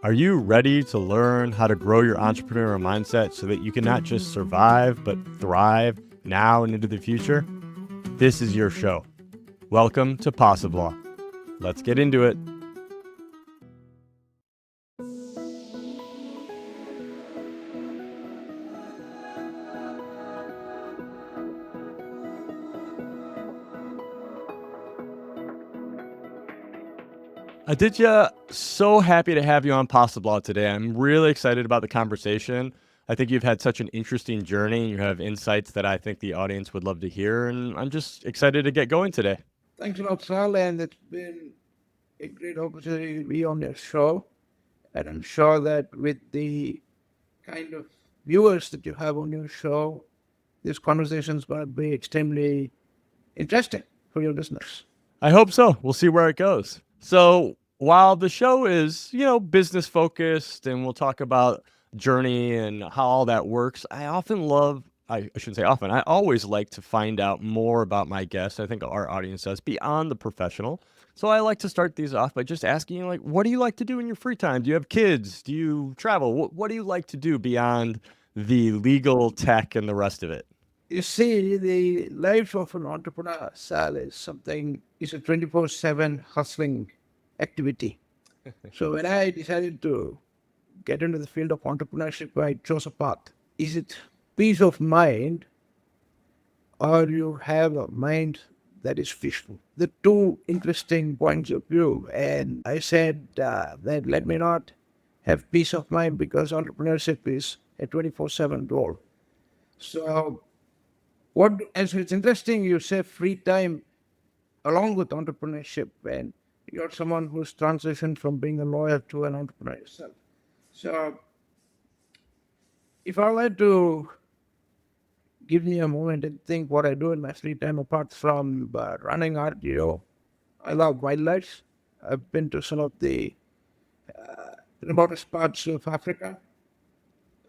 Are you ready to learn how to grow your entrepreneurial mindset so that you can not just survive, but thrive now and into the future? This is your show. Welcome to PossibLaw. Let's get into it. Aditya, so happy to have you on PossibLaw today. I'm really excited about the conversation. I think you've had such an interesting journey. You have insights that I think the audience would love to hear, and I'm just excited to get going today. Thanks a lot, Sal, and it's been a great opportunity to be on your show. And I'm sure that with the kind of viewers that you have on your show, this conversation is going to be extremely interesting for your listeners. I hope so. We'll see where it goes. So, while the show is, business focused and we'll talk about journey and how all that works, I shouldn't say often, I always like to find out more about my guests. I think our audience does beyond the professional. So, I like to start these off by just asking you, what do you like to do in your free time? Do you have kids? Do you travel? What do you like to do beyond the legal tech and the rest of it? You see, the life of an entrepreneur, Sal, is a 24/7 hustling activity. So when I decided to get into the field of entrepreneurship, I chose a path. Is it peace of mind or you have a mind that is peaceful? The two interesting points of view. And I said that let me not have peace of mind because entrepreneurship is a 24/7 role. So, as it's interesting, you say free time along with entrepreneurship, and you're someone who's transitioned from being a lawyer to an entrepreneur yourself. So, if I were to give me a moment and think what I do in my free time apart from running RDO. I love wildlife. I've been to some of the remotest parts of Africa.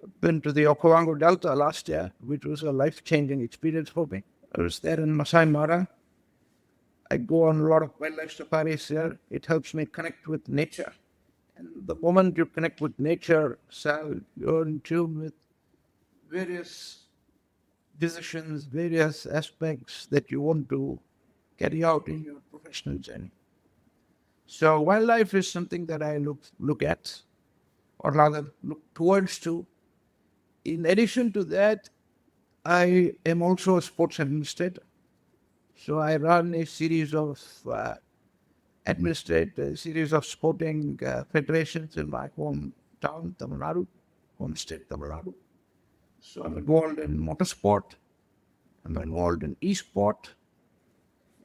I've been to the Okavango Delta last year, which was a life-changing experience for me. I was there in Masai Mara. I go on a lot of wildlife safaris there. It helps me connect with nature. And the moment you connect with nature, Sal, you're in tune with various decisions, various aspects that you want to carry out in your professional journey. So wildlife is something that I look at, or rather look towards to. In addition to that, I am also a sports administrator. So I run a series of administrate a series of sporting federations in my hometown, Tamil Nadu, home state Tamil Nadu. So I'm involved in motorsport. I'm involved in e-sport.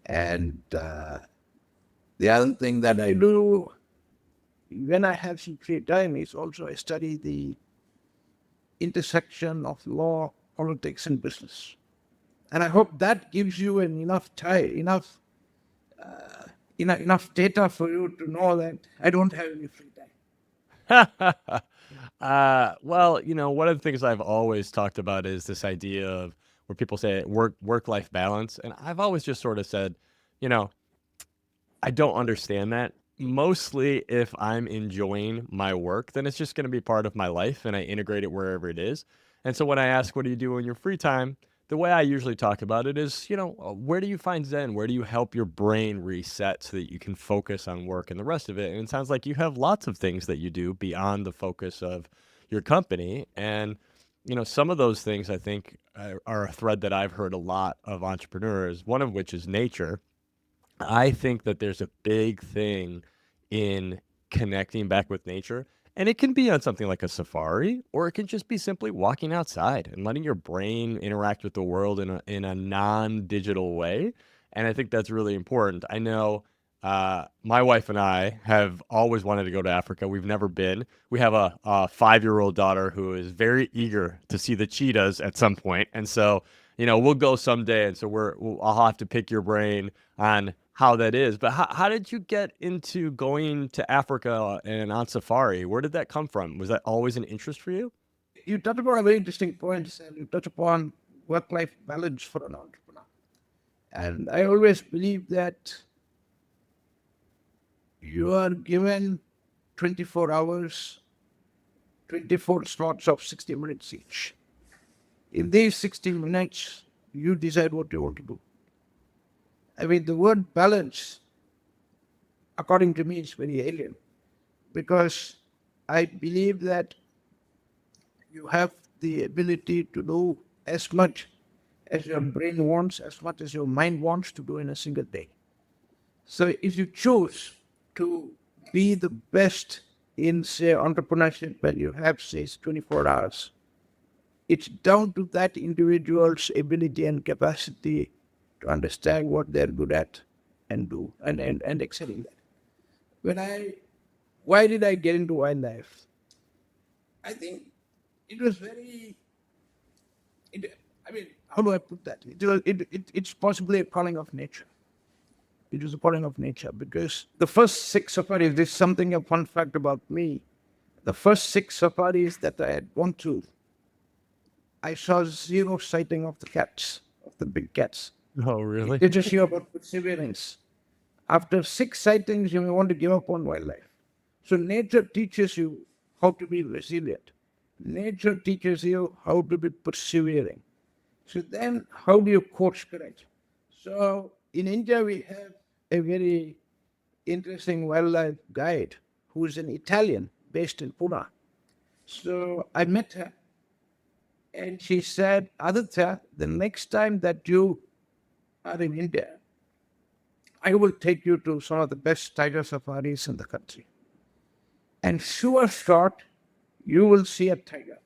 And the other thing that I do when I have some free time is also I study the intersection of law, politics, and business. And I hope that gives you enough data for you to know that I don't have any free time. Well, one of the things I've always talked about is this idea of where people say work life balance, and I've always just sort of said, you know, I don't understand that. Mostly, if I'm enjoying my work, then it's just going to be part of my life, and I integrate it wherever it is. And so when I ask, "What do you do in your free time?" the way I usually talk about it is, where do you find Zen? Where do you help your brain reset so that you can focus on work and the rest of it? And it sounds like you have lots of things that you do beyond the focus of your company. And, some of those things I think are a thread that I've heard a lot of entrepreneurs, one of which is nature. I think that there's a big thing in connecting back with nature. And it can be on something like a safari, or it can just be simply walking outside and letting your brain interact with the world in a non-digital way. And I think that's really important. I know my wife and I have always wanted to go to Africa. We've never been. We have a 5-year-old daughter who is very eager to see the cheetahs at some point, and so we'll go someday. And so I'll have to pick your brain on how that is. But how did you get into going to Africa and on safari? Where did that come from? Was that always an interest for you? You touch upon a very interesting point, and you touch upon work-life balance for an entrepreneur. And I always believe that you are given 24 hours, 24 slots of 60 minutes each. In these 60 minutes, you decide what you want to do. I mean, the word balance, according to me, is very alien because I believe that you have the ability to do as much as your brain wants, as much as your mind wants to do in a single day. So if you choose to be the best in, say, entrepreneurship, where you have, say, 24 hours, it's down to that individual's ability and capacity to understand what they're good at and do and excel in that. Why did I get into wildlife? I think it was very, I mean, how do I put that? It's possibly a calling of nature. It was a calling of nature because the first six safaris, this is something a fun fact about me. The first six safaris that I had gone to, I saw zero sighting of the cats, of the big cats. Oh, really? It just you about perseverance. After six sightings, you may want to give up on wildlife. So nature teaches you how to be resilient. Nature teaches you how to be persevering. So then, how do you course correct? So in India, we have a very interesting wildlife guide who is an Italian based in Pune. So I met her and she said, Aditya, the next time that you are in India, I will take you to some of the best tiger safaris in the country. And sure shot, you will see a tiger.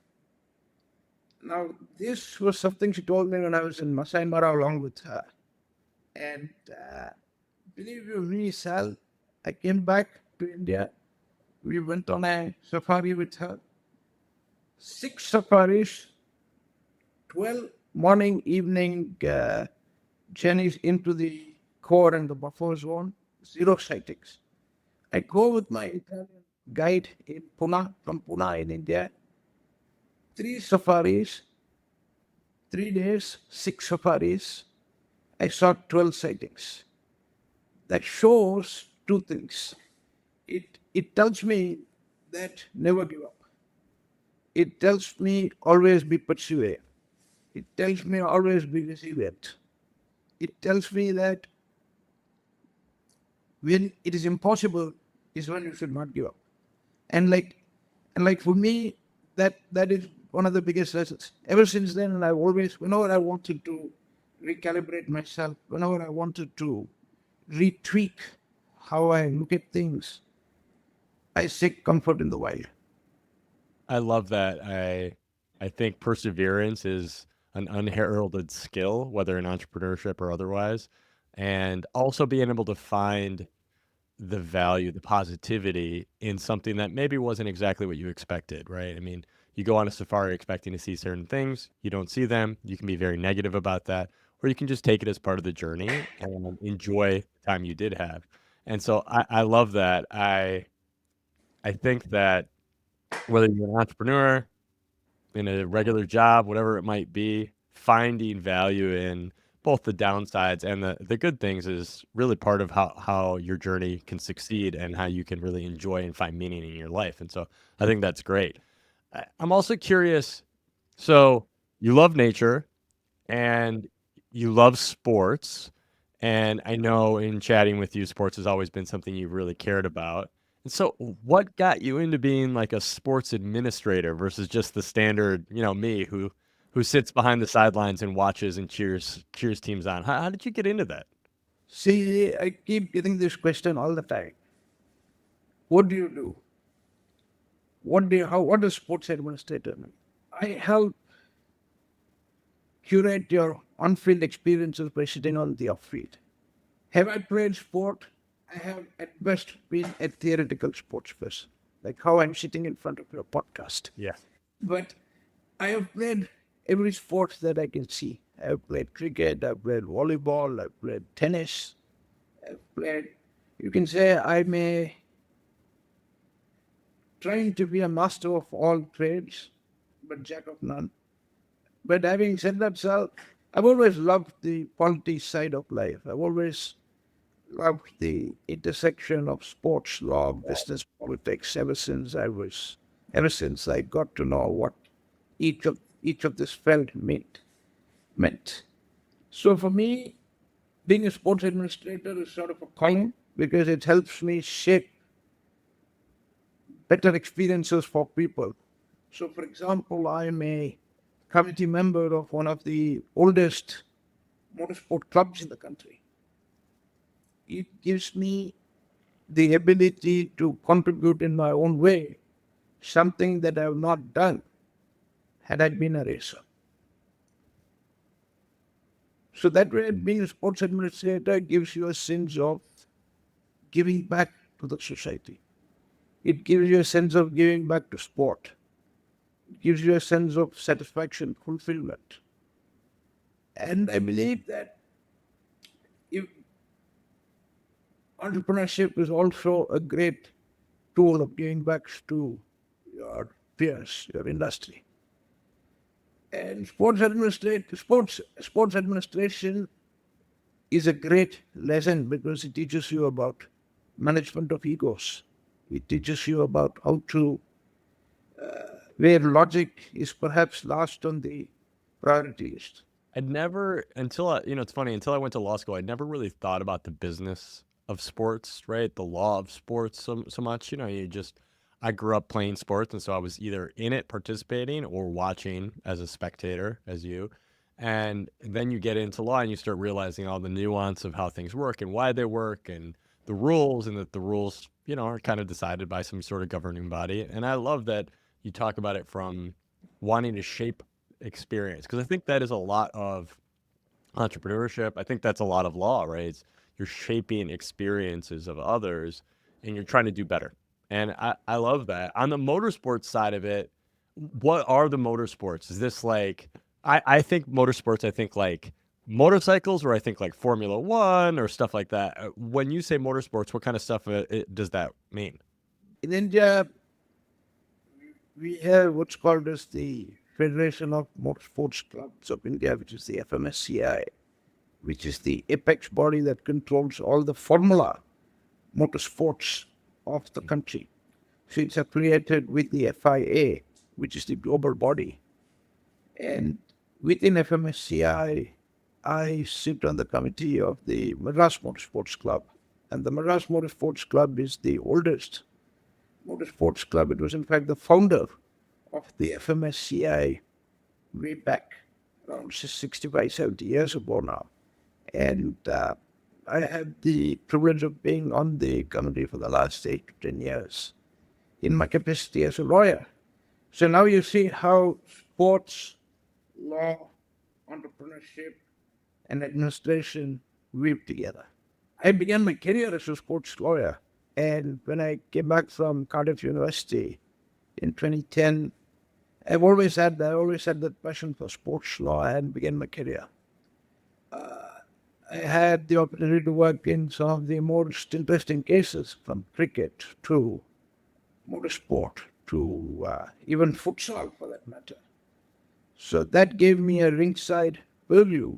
Now, this was something she told me when I was in Masai Mara along with her. And believe you me, Sal, I came back to India. We went on a safari with her. 6 safaris, 12 morning, evening journeys into the core and the buffer zone, zero sightings. I go with my Italian guide in Pune, from Pune in India. 3 safaris, 3 days, 6 safaris. I saw 12 sightings. That shows two things. It tells me that never give up. It tells me always be persevere. It tells me always be resilient. It tells me that when it is impossible is when you should not give up. And like for me, that is one of the biggest lessons. Ever since then, and I've always, whenever I wanted to recalibrate myself, whenever I wanted to retweak how I look at things, I seek comfort in the wild. I love that. I think perseverance is an unheralded skill, whether in entrepreneurship or otherwise, and also being able to find the value, the positivity in something that maybe wasn't exactly what you expected, right? I mean, you go on a safari expecting to see certain things, you don't see them, you can be very negative about that, or you can just take it as part of the journey and enjoy the time you did have. And so I love that. I think that whether you're an entrepreneur, in a regular job, whatever it might be, finding value in both the downsides and the good things is really part of how your journey can succeed and how you can really enjoy and find meaning in your life. And so I think that's great. I'm also curious. So you love nature and you love sports. And I know in chatting with you, sports has always been something you've really cared about. And so what got you into being like a sports administrator versus just the standard, me who sits behind the sidelines and watches and cheers teams on? How did you get into that? See, I keep getting this question all the time. What do you do? What does sports administrator mean? I help curate your on-field experiences by sitting on the off-field. Have I played sport? I have at best been a theoretical sports person, like how I'm sitting in front of your podcast. Yeah. But I have played every sport that I can see. I've played cricket, I've played volleyball, I've played tennis, I've played, you can say I'm trying to be a master of all trades, but jack of none. But having said that, Sal, I've always loved the politics side of life. I've always loved the intersection of sports law, business, politics ever since I got to know what each of this felt meant. So for me, being a sports administrator is sort of a calling because it helps me shape better experiences for people. So, for example, I'm a committee member of one of the oldest motorsport clubs in the country. It gives me the ability to contribute in my own way, something that I have not done had I been a racer. So that way, being a sports administrator gives you a sense of giving back to the society. It gives you a sense of giving back to sport. It gives you a sense of satisfaction, fulfillment. And I believe that if entrepreneurship is also a great tool of giving back to your peers, your industry. And sports administration is a great lesson because it teaches you about management of egos. It teaches you about how to where logic is perhaps last on the priority list. I'd never until I, it's funny, until I went to law school, I'd never really thought about the business of sports, right? The law of sports so much. I grew up playing sports, and so I was either in it participating or watching as a spectator, as you. And then you get into law and you start realizing all the nuance of how things work and why they work and the rules, and that the rules, are kind of decided by some sort of governing body. And I love that you talk about it from wanting to shape experience, because I think that is a lot of entrepreneurship. I think that's a lot of law, right? You're shaping experiences of others and you're trying to do better. And I love that. On the motorsports side of it, what are the motorsports? Is this like, I think motorsports, I think like motorcycles, or I think like Formula One or stuff like that. When you say motorsports, what kind of stuff does that mean? In India, we have what's called as the Federation of Motorsports Clubs of India, which is the FMSCI, which is the apex body that controls all the formula motorsports of the country. So it's affiliated with the FIA, which is the global body. And within FMSCI, I sit on the committee of the Madras Motorsports Club. And the Madras Motorsports Club is the oldest motorsports club. It was, in fact, the founder of the FMSCI way back around 65, 70 years ago now. And I have the privilege of being on the committee for the last 8 to 10 years in my capacity as a lawyer. So now you see how sports, law, entrepreneurship, and administration weave together. I began my career as a sports lawyer. And when I came back from Cardiff University in 2010, I always had that passion for sports law and began my career. I had the opportunity to work in some of the most interesting cases, from cricket to motorsport to even futsal, for that matter. So that gave me a ringside purview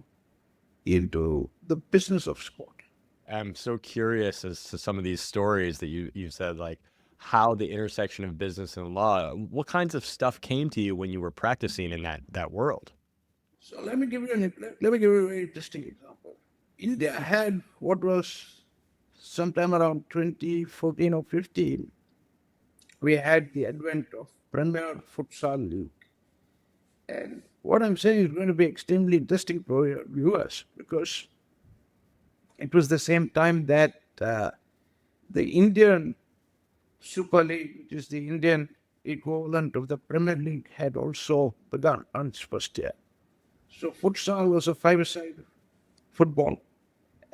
into the business of sport. I'm so curious as to some of these stories that you said, like how the intersection of business and law. What kinds of stuff came to you when you were practicing in that world? So let me give you a very interesting example. India had what was sometime around 2014 or 15. We had the advent of Premier Futsal League. And what I'm saying is going to be extremely interesting for your viewers because it was the same time that the Indian Super League, which is the Indian equivalent of the Premier League, had also begun on its first year. So futsal was a five-a-side football,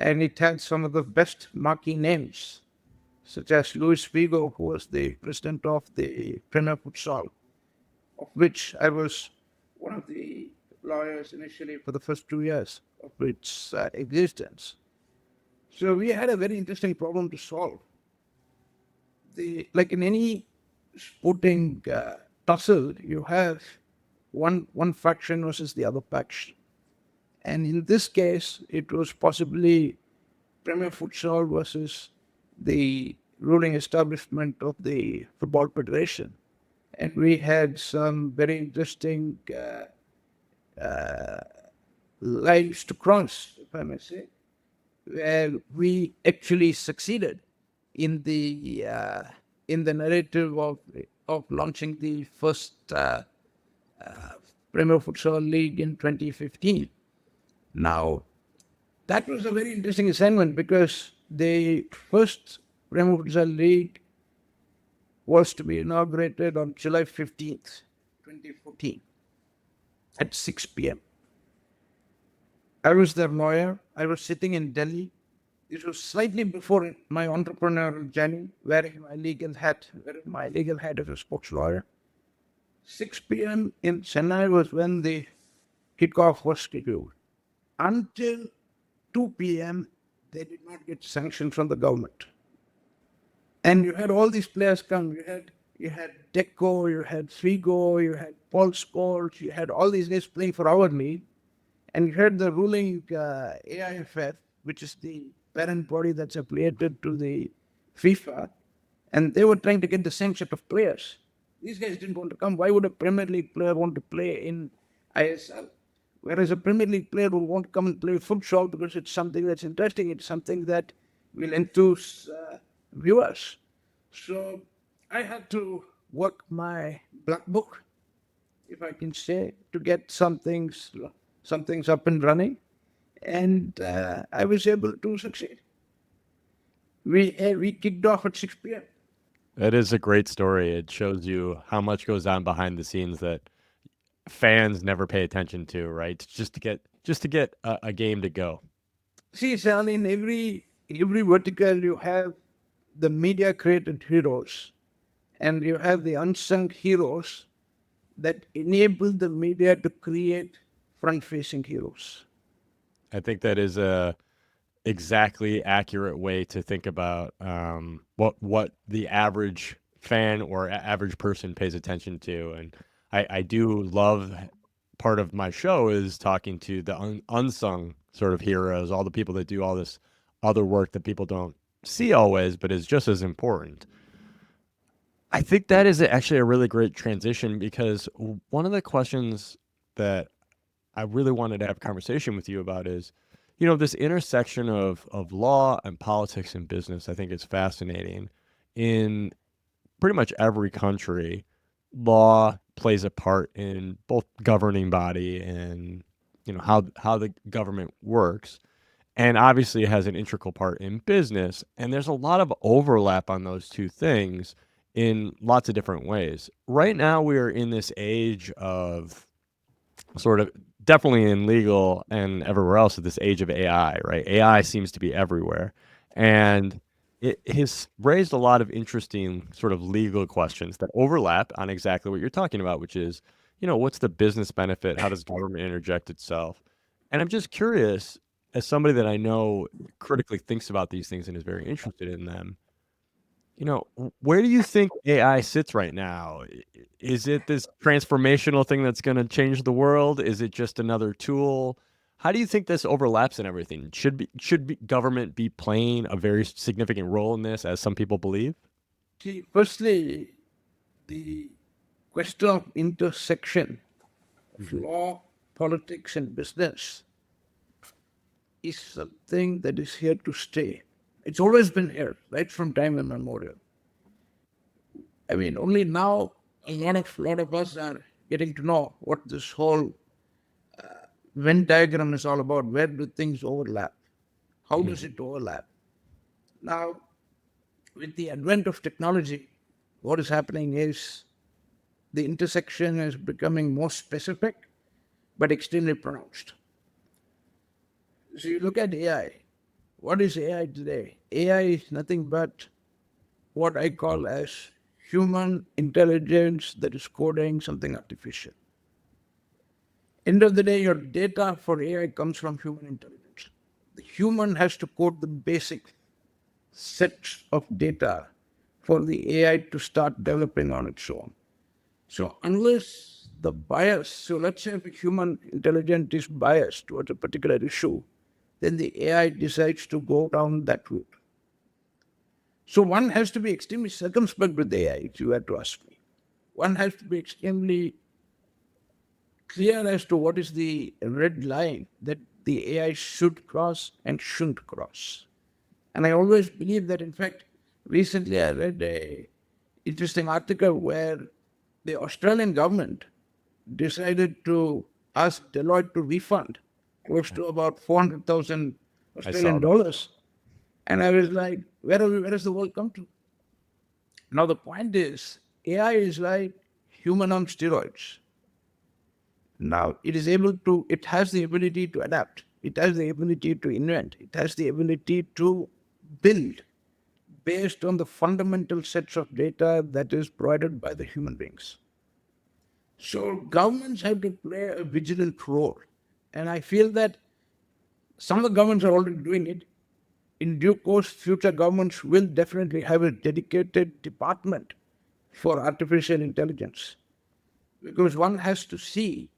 and it had some of the best marquee names, such as Luis Figo, who was the president of the Premier Futsal, of which I was one of the lawyers initially for the first 2 years of its existence. So we had a very interesting problem to solve. Like in any sporting tussle, you have one faction versus the other faction. And in this case, it was possibly Premier Futsal versus the ruling establishment of the Football Federation. And we had some very interesting lines to cross, if I may say, where we actually succeeded in the narrative of launching the first Premier Futsal League in 2015. Now, that was a very interesting assignment because the first Premier Futsal League was to be inaugurated on July 15th, 2014 at 6 p.m. I was their lawyer. I was sitting in Delhi. It was slightly before my entrepreneurial journey, wearing my legal hat as a sports lawyer. 6 p.m. in Chennai was when the kickoff was scheduled. Until 2 p.m., they did not get sanction from the government. And you had all these players come. You had Deco, you had Figo, you had Paul Scholes, you had all these guys playing for our league. And you had the ruling AIFF, which is the parent body that's affiliated to the FIFA, and they were trying to get the same set of players. These guys didn't want to come. Why would a Premier League player want to play in ISL? Whereas a Premier League player would want to come and play futsal because it's something that's interesting. It's something that will enthuse viewers. So I had to work my black book, if I can say, to get some things up and running. And I was able to succeed. We kicked off at 6 p.m. That is a great story. It shows you how much goes on behind the scenes that fans never pay attention to, right? Just to get a game to go. See, Sal, in every vertical you have the media created heroes, and you have the unsung heroes that enable the media to create front-facing heroes. I think that is a exactly accurate way to think about what the average fan or average person pays attention to. And I do love part of my show is talking to the unsung sort of heroes, all the people that do all this other work that people don't see always, but is just as important. I think that is actually a really great transition because one of the questions that I really wanted to have a conversation with you about is, this intersection of law and politics and business. I think is fascinating. In pretty much every country, law plays a part in both governing body and how the government works, and obviously it has an integral part in business. And there's a lot of overlap on those two things in lots of different ways. Right now, we are in this age of sort of definitely in legal and everywhere else at this age of AI, right? AI seems to be everywhere. And it has raised a lot of interesting sort of legal questions that overlap on exactly what you're talking about, which is, what's the business benefit? How does government interject itself? And I'm just curious, as somebody that I know critically thinks about these things and is very interested in them, where do you think AI sits right now? Is it this transformational thing that's going to change the world? Is it just another tool? How do you think this overlaps in everything? Should government be playing a very significant role in this, as some people believe? See, firstly, the question of intersection of law, politics, and business is something that is here to stay. It's always been here, right from time immemorial. I mean, only now a lot of us are getting to know what this whole Venn diagram is all about. Where do things overlap? How does it overlap? Now, with the advent of technology, what is happening is the intersection is becoming more specific, but extremely pronounced. So you look at AI. What is AI today? AI is nothing but what I call as human intelligence that is coding something artificial. End of the day, your data for AI comes from human intelligence. The human has to code the basic set of data for the AI to start developing on its own. So unless the bias, so let's say if a human intelligence is biased towards a particular issue, then the AI decides to go down that route. So one has to be extremely circumspect with AI, if you were to ask me. One has to be extremely clear as to what is the red line that the AI should cross and shouldn't cross. And I always believe that, in fact, recently I read a interesting article where the Australian government decided to ask Deloitte to refund close to about 400,000 I saw Australian that. dollars. And I was like, where has the world come to? Now, the point is, AI is like human on steroids. Now, it has the ability to adapt, it has the ability to invent, it has the ability to build based on the fundamental sets of data that is provided by the human beings. So, governments have to play a vigilant role. And I feel that some of the governments are already doing it. In due course, future governments will definitely have a dedicated department for artificial intelligence because one has to see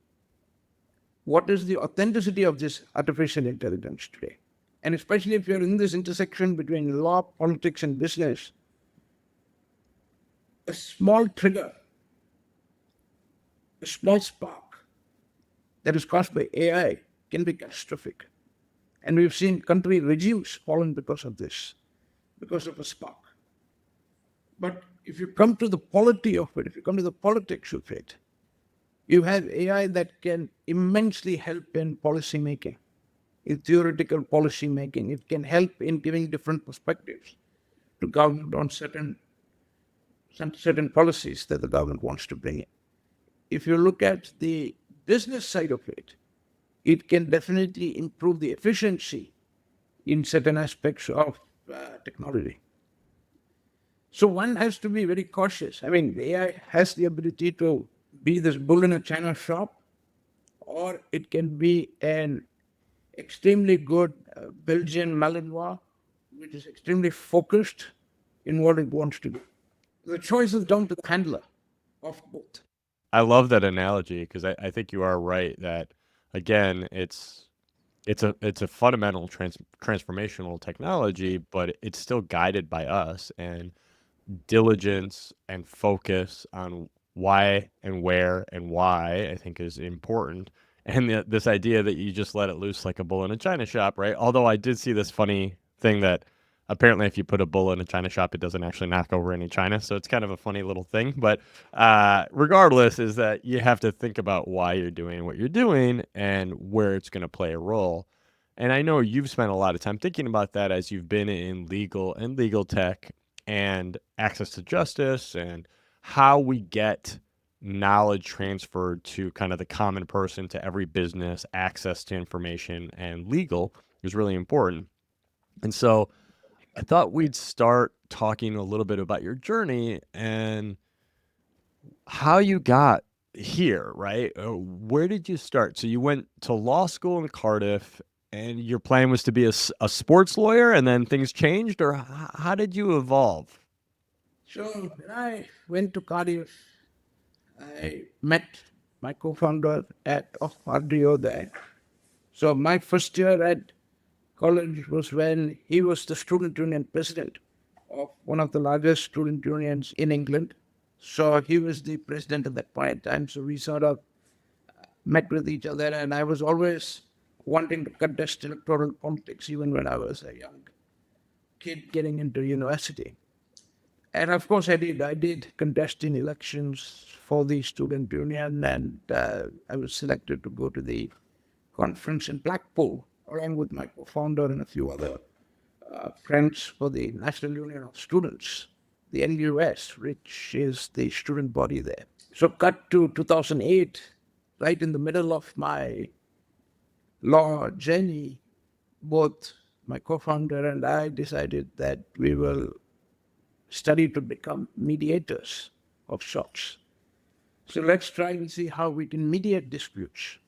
what is the authenticity of this artificial intelligence today. And especially if you're in this intersection between law, politics, and business, a small trigger, a small spark that is caused by AI can be catastrophic. And we've seen country regimes fallen because of this, because of a spark. But if you come to the polity of it, if you come to the politics of it, you have AI that can immensely help in policy making, in theoretical policy making. It can help in giving different perspectives to government on certain policies that the government wants to bring in. If you look at the business side of it, it can definitely improve the efficiency in certain aspects of technology. So one has to be very cautious. I mean, the AI has the ability to be this bull in a china shop, or it can be an extremely good Belgian Malinois, which is extremely focused in what it wants to do. The choice is down to the handler of both. I love that analogy because I think you are right that again it's a fundamental transformational technology, but it's still guided by us and diligence and focus on why and where and why I think is important. And this idea that you just let it loose like a bull in a china shop, right? Although I did see this funny thing that apparently if you put a bull in a china shop, it doesn't actually knock over any china. So it's kind of a funny little thing. But regardless, is that you have to think about why you're doing what you're doing and where it's going to play a role. And I know you've spent a lot of time thinking about that as you've been in legal and legal tech and access to justice and how we get knowledge transferred to kind of the common person, to every business, access to information and legal is really important. And so I thought we'd start talking a little bit about your journey and how you got here, right? Where did you start? So you went to law school in Cardiff and your plan was to be a sports lawyer and then things changed, or how did you evolve? So when I went to Cardiff, I met my co-founder at RDO there. So my first year at college was when he was the student union president of one of the largest student unions in England. So he was the president at that point in time. So we sort of met with each other, and I was always wanting to contest electoral politics even when I was a young kid getting into university. And of course, I did. I did contest in elections for the student union, and I was selected to go to the conference in Blackpool, along with my co-founder and a few other friends for the National Union of Students, the NUS, which is the student body there. So, cut to 2008, right in the middle of my law journey, both my co-founder and I decided that we will study to become mediators of sorts. So let's try and see how we can mediate disputes.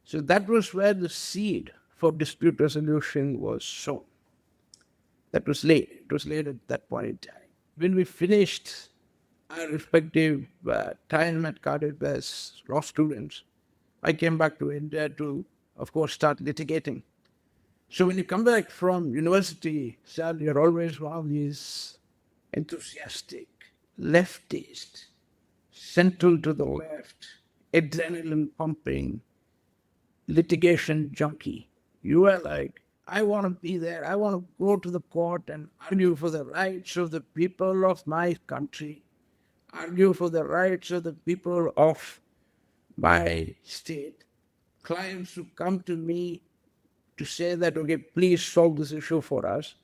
So that was where the seed for dispute resolution was sown. That was laid. It was laid at that point in time. When we finished our respective time at Cardiff as law students, I came back to India to, of course, start litigating So when you come back from university, Sal, you're always one of these enthusiastic, leftist, central to the left, adrenaline pumping, litigation junkie. You are like, I want to be there. I want to go to the court and argue for the rights of the people of my country, argue for the rights of the people of my state. Clients who come to me to say that, okay, please solve this issue for us.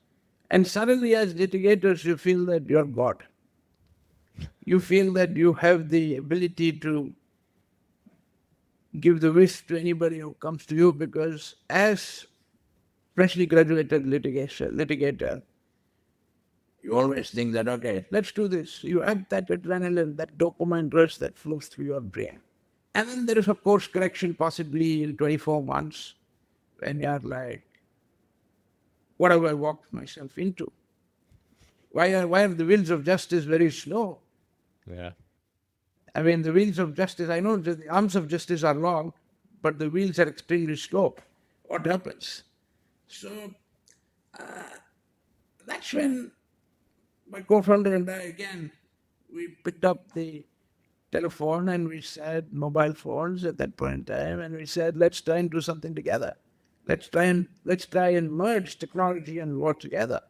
And suddenly, as litigators, you feel that you're God. You feel that you have the ability to give the wish to anybody who comes to you, because as freshly graduated litigator, you always think that, okay, let's do this. You have that adrenaline, that dopamine rush that flows through your brain. And then there is a course correction possibly in 24 months when you're like, what have I walked myself into? Why are the wheels of justice very slow? Yeah. I mean, the wheels of justice, I know that the arms of justice are long, but the wheels are extremely slow. What happens? So that's when my co-founder and I, again, we picked up the telephone and we said, mobile phones at that point in time, and we said, let's try and do something together. Let's try and merge technology and law together.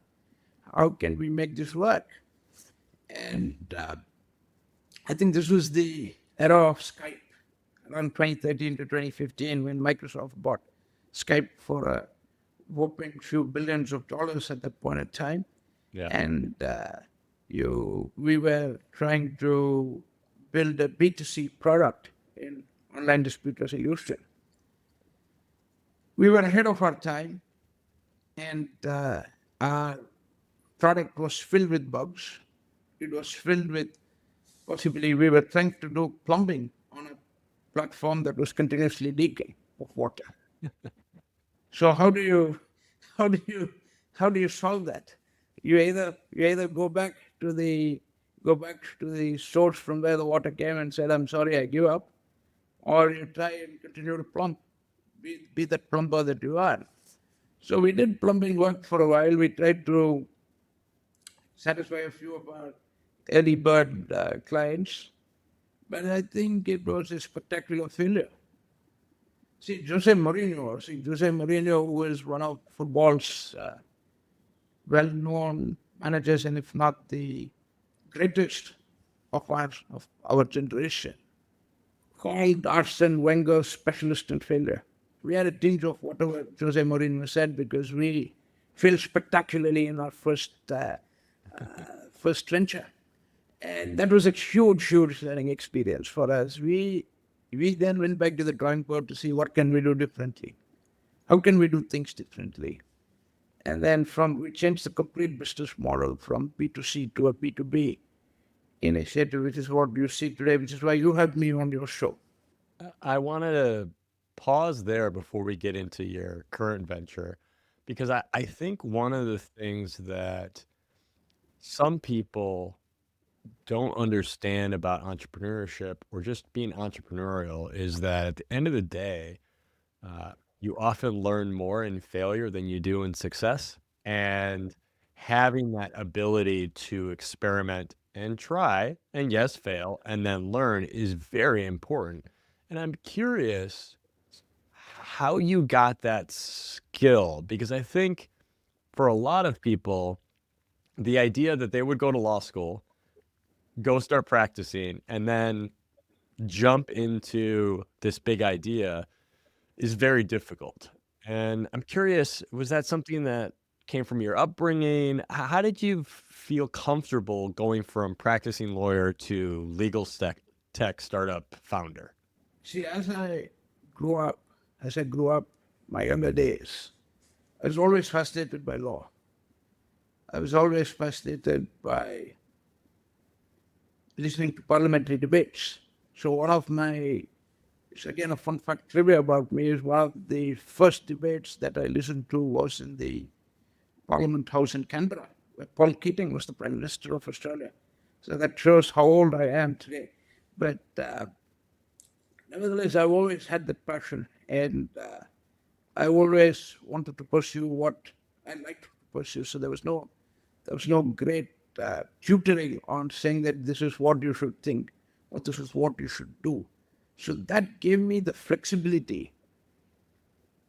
How can we make this work? And I think this was the era of Skype, around 2013 to 2015, when Microsoft bought Skype for a whopping few billions of dollars at that point in time. Yeah. And we were trying to build a B2C product in online dispute resolution. We were ahead of our time, and our product was filled with bugs. It was filled with, possibly we were trying to do plumbing on a platform that was continuously leaking of water. So how do you solve that? You either go back to the source from where the water came and said, I'm sorry, I give up, or you try and continue to plumb, be that plumber that you are. So we did plumbing work for a while. We tried to satisfy a few of our early bird clients, but I think it was a spectacular failure. See, Jose Mourinho, who is one of football's well-known managers, and if not the greatest of our generation, called Arsene Wenger specialist in failure. We had a tinge of whatever Jose Mourinho said, because we failed spectacularly in our first venture. And that was a huge, huge learning experience for us. We then went back to the drawing board to see what can we do differently. How can we do things differently? And then we changed the complete business model from B2C to a B2B initiative, which is what you see today, which is why you have me on your show. I wanted to pause there before we get into your current venture, because I think one of the things that some people don't understand about entrepreneurship or just being entrepreneurial is that at the end of the day, you often learn more in failure than you do in success. And having that ability to experiment and try and yes, fail and then learn is very important. And I'm curious how you got that skill, because I think for a lot of people, the idea that they would go to law school, go start practicing, and then jump into this big idea is very difficult. And I'm curious, was that something that came from your upbringing? How did you feel comfortable going from practicing lawyer to legal tech startup founder? See, as I grew up, my younger days, I was always fascinated by law. I was always fascinated by listening to parliamentary debates. So it's again a fun fact trivia about me, is one of the first debates that I listened to was in the Parliament House in Canberra, where Paul Keating was the Prime Minister of Australia. So that shows how old I am today. But nevertheless, I've always had that passion. And I always wanted to pursue what I liked to pursue. So there was no great tutoring on saying that this is what you should think or this is what you should do. So that gave me the flexibility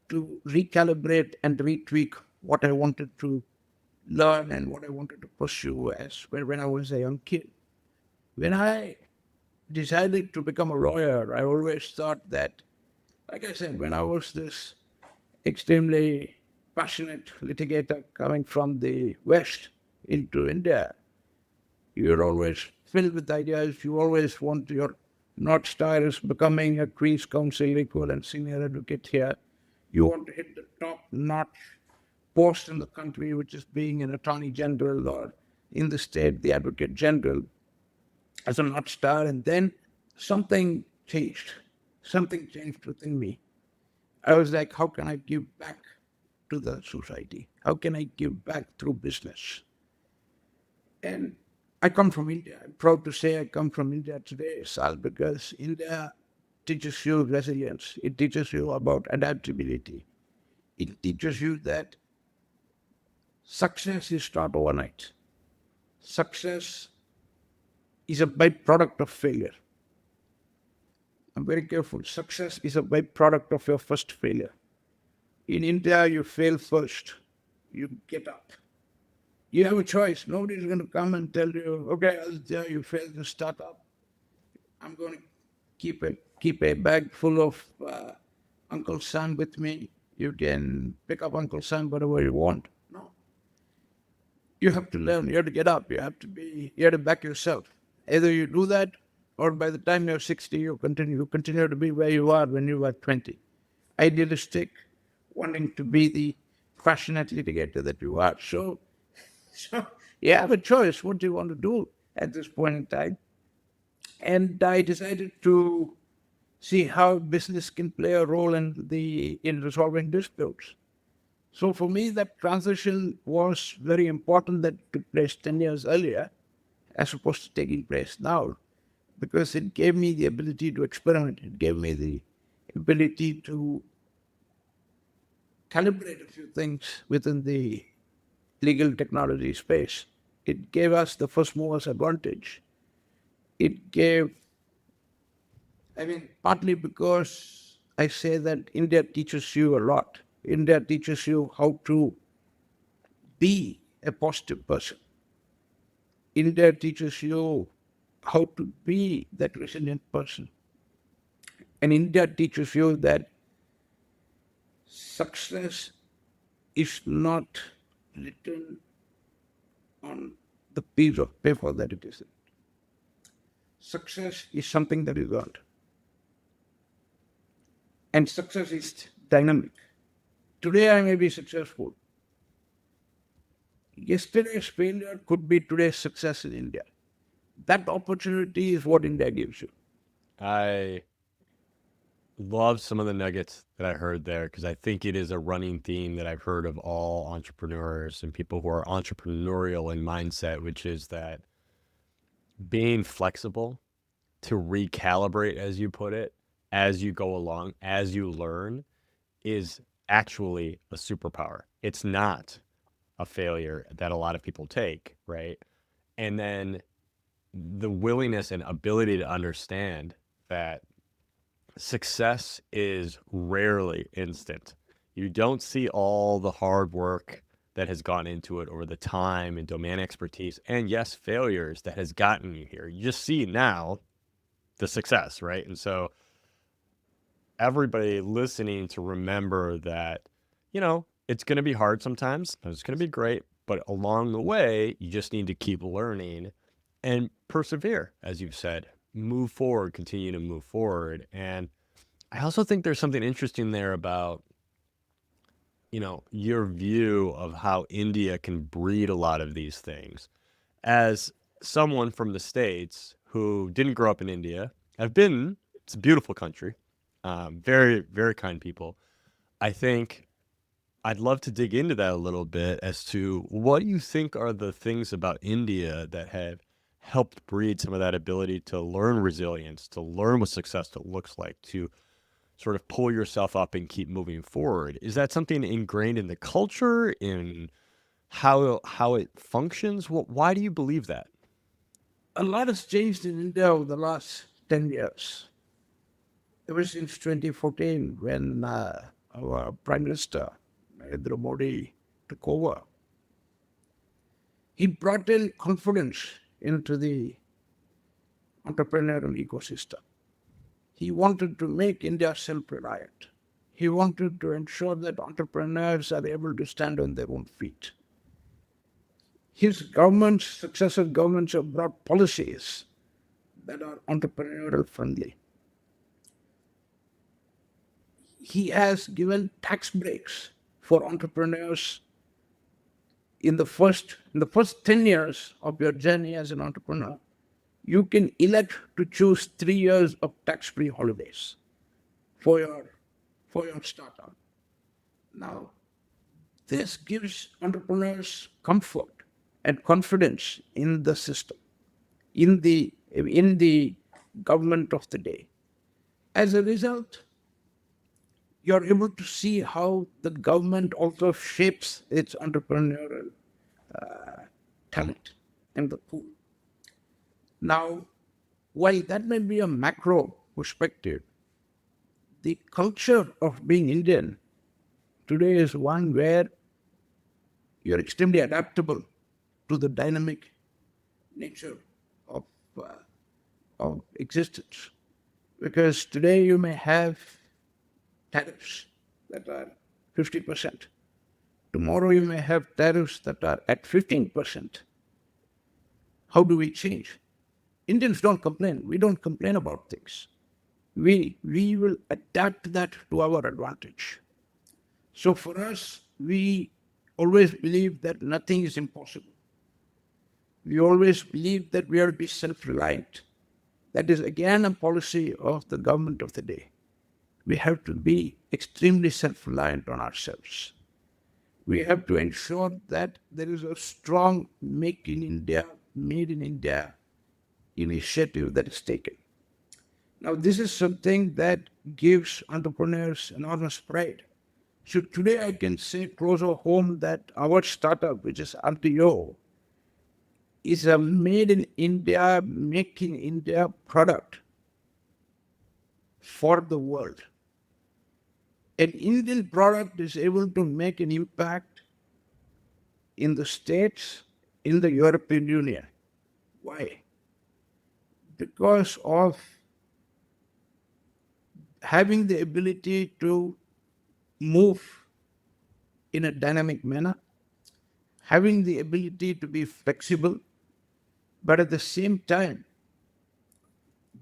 to recalibrate and retweak what I wanted to learn and what I wanted to pursue as when I was a young kid. When I decided to become a lawyer, I always thought that, like I said, when I was this extremely passionate litigator coming from the West into India, you're always filled with ideas. You always want your North Star is becoming a Queen's Counsel equivalent senior advocate here. You want to hit the top notch post in the country, which is being an attorney general or in the state, the advocate general as a North Star. And then something changed. Something changed within me. I was like, how can I give back to the society? How can I give back through business? And I come from India. I'm proud to say I come from India today, Sal, because India teaches you resilience. It teaches you about adaptability. It teaches you that success is not overnight. Success is a byproduct of failure. I'm very careful. Success is a byproduct of your first failure. In India, you fail first. You get up. You have a choice. Nobody's going to come and tell you, okay, Aditya, you failed the startup. I'm going to keep a bag full of Uncle Sam with me. You can pick up Uncle Sam whatever you want. No. You have to learn. You have to get up. You have to back yourself. Either you do that, or by the time you're 60, you continue to be where you are when you were 20. Idealistic, wanting to be the passionate litigator that you are. So you have a choice. What do you want to do at this point in time? And I decided to see how business can play a role in resolving disputes. So for me, that transition was very important that took place 10 years earlier as opposed to taking place now, because it gave me the ability to experiment. It gave me the ability to calibrate a few things within the legal technology space. It gave us the first movers advantage. It gave, partly because I say that India teaches you a lot. India teaches you how to be a positive person. India teaches you how to be that resilient person. And India teaches you that success is not written on the piece of paper that it is. Success is something that is earned. And success is dynamic. Today I may be successful. Yesterday's failure could be today's success in India. That opportunity is what India gives you. I love some of the nuggets that I heard there because I think it is a running theme that I've heard of all entrepreneurs and people who are entrepreneurial in mindset, which is that being flexible to recalibrate, as you put it, as you go along, as you learn, is actually a superpower. It's not a failure that a lot of people take, right? And then the willingness and ability to understand that success is rarely instant. You don't see all the hard work that has gone into it over the time and domain expertise and yes, failures that has gotten you here. You just see now the success, right? And so everybody listening to remember that, it's going to be hard sometimes. It's going to be great, but along the way, you just need to keep learning and persevere, as you've said, move forward, continue to move forward. And I also think there's something interesting there about, your view of how India can breed a lot of these things. As someone from the States who didn't grow up in India, it's a beautiful country, very, very kind people. I think I'd love to dig into that a little bit as to what you think are the things about India that have helped breed some of that ability to learn resilience, to learn what success looks like, to sort of pull yourself up and keep moving forward. Is that something ingrained in the culture, in how it functions? Why do you believe that? A lot has changed in India over the last 10 years. Ever since 2014, when our Prime Minister, Narendra Modi, took over, he brought in confidence into the entrepreneurial ecosystem. He wanted to make India self-reliant. He wanted to ensure that entrepreneurs are able to stand on their own feet. His governments, successive governments, have brought policies that are entrepreneurial friendly. He has given tax breaks for entrepreneurs in the first 10 years of your journey as an entrepreneur. You can elect to choose 3 years of tax-free holidays for your startup. Now, this gives entrepreneurs comfort and confidence in the system, in the government of the day. As a result, you're able to see how the government also shapes its entrepreneurial talent and the pool. Now, while that may be a macro perspective, the culture of being Indian today is one where you're extremely adaptable to the dynamic nature of, uh, of existence. Because today you may have tariffs that are 50%. Tomorrow you may have tariffs that are at 15%. How do we change? Indians don't complain. We don't complain about things. We will adapt that to our advantage. So for us, we always believe that nothing is impossible. We always believe that we are to be self-reliant. That is again a policy of the government of the day. We have to be extremely self-reliant on ourselves. We have to ensure that there is a strong Make in India, Made in India initiative that is taken. Now, this is something that gives entrepreneurs enormous pride. So today I can say closer home that our startup, which is RTO, is a made in India, make in India product for the world. An Indian product is able to make an impact in the States, in the European Union. Why? Because of having the ability to move in a dynamic manner, having the ability to be flexible, but at the same time,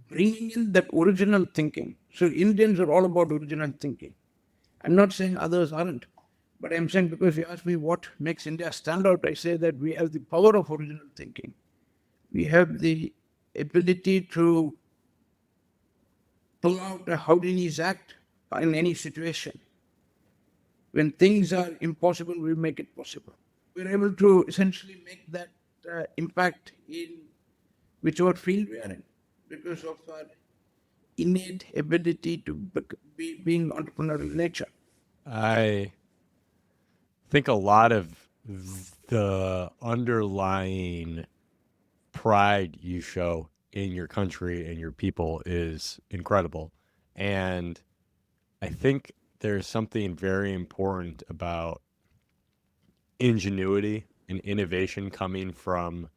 bringing in that original thinking. So Indians are all about original thinking. I'm not saying others aren't, but I'm saying because you ask me what makes India stand out, I say that we have the power of original thinking. We have the ability to pull out a Houdini's act in any situation. When things are impossible, we make it possible. We're able to essentially make that impact in whichever field we are in because of our innate ability to be being entrepreneurial nature. I think a lot of the underlying pride you show in your country and your people is incredible. And I think there's something very important about ingenuity and innovation coming from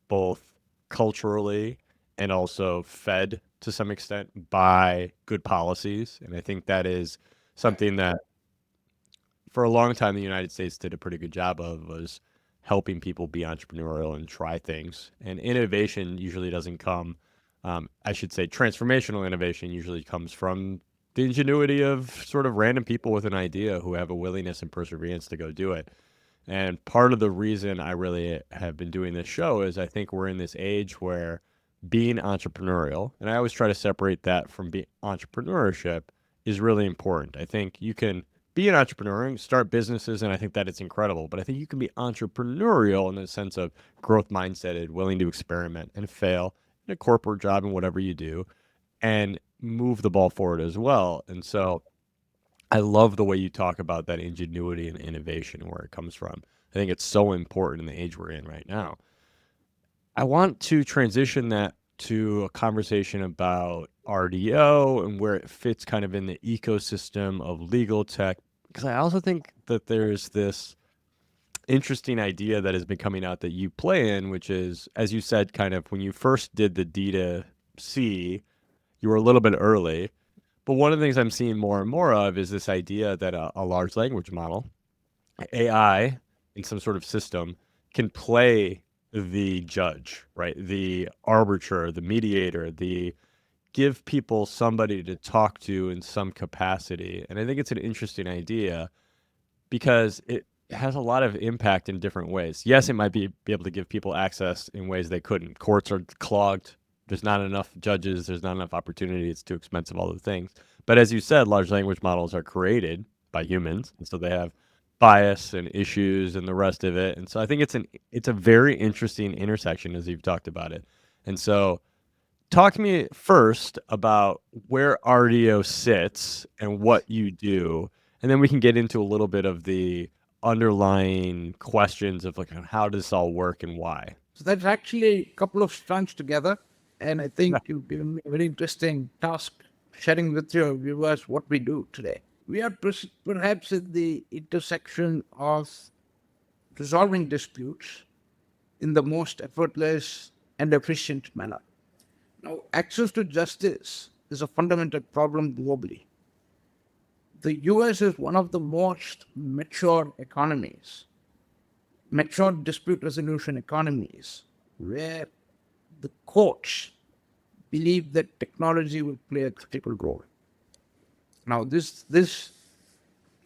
both culturally and also fed to some extent by good policies. And I think that is something that for a long time the United States did a pretty good job of, was helping people be entrepreneurial and try things. And innovation usually doesn't come, I should say, transformational innovation usually comes from the ingenuity of sort of random people with an idea who have a willingness and perseverance to go do it. And part of the reason I really have been doing this show is I think we're in this age where being entrepreneurial, and I always try to separate that from being entrepreneurship, is really important. I think you can be an entrepreneur and start businesses, and I think that it's incredible. But I think you can be entrepreneurial in the sense of growth mindseted, willing to experiment and fail in a corporate job and whatever you do, and move the ball forward as well. And so I love the way you talk about that ingenuity and innovation and where it comes from. I think it's so important in the age we're in right now. I want to transition that to a conversation about RDO and where it fits kind of in the ecosystem of legal tech. Because I also think that there's this interesting idea that has been coming out that you play in, which is, as you said, kind of when you first did the D to C, you were a little bit early. But one of the things I'm seeing more and more of is this idea that a large language model, AI, in some sort of system, can play the judge, right? The arbiter, the mediator, the give people somebody to talk to in some capacity. And I think it's an interesting idea because it has a lot of impact in different ways. Yes, it might be able to give people access in ways they couldn't. Courts are clogged. There's not enough judges. There's not enough opportunity. It's too expensive, all the things. But as you said, large language models are created by humans. And so they have bias and issues and the rest of it. And so I think it's a very interesting intersection as you've talked about it. And so talk to me first about where RDO sits and what you do, and then we can get into a little bit of the underlying questions of like how does this all work and why. So that's actually a couple of strands together. And I think you've given me a very interesting task sharing with your viewers what we do today. We are perhaps at the intersection of resolving disputes in the most effortless and efficient manner. Now, access to justice is a fundamental problem globally. The US is one of the most mature economies, mature dispute resolution economies, where the courts believe that technology will play a critical role. Now, this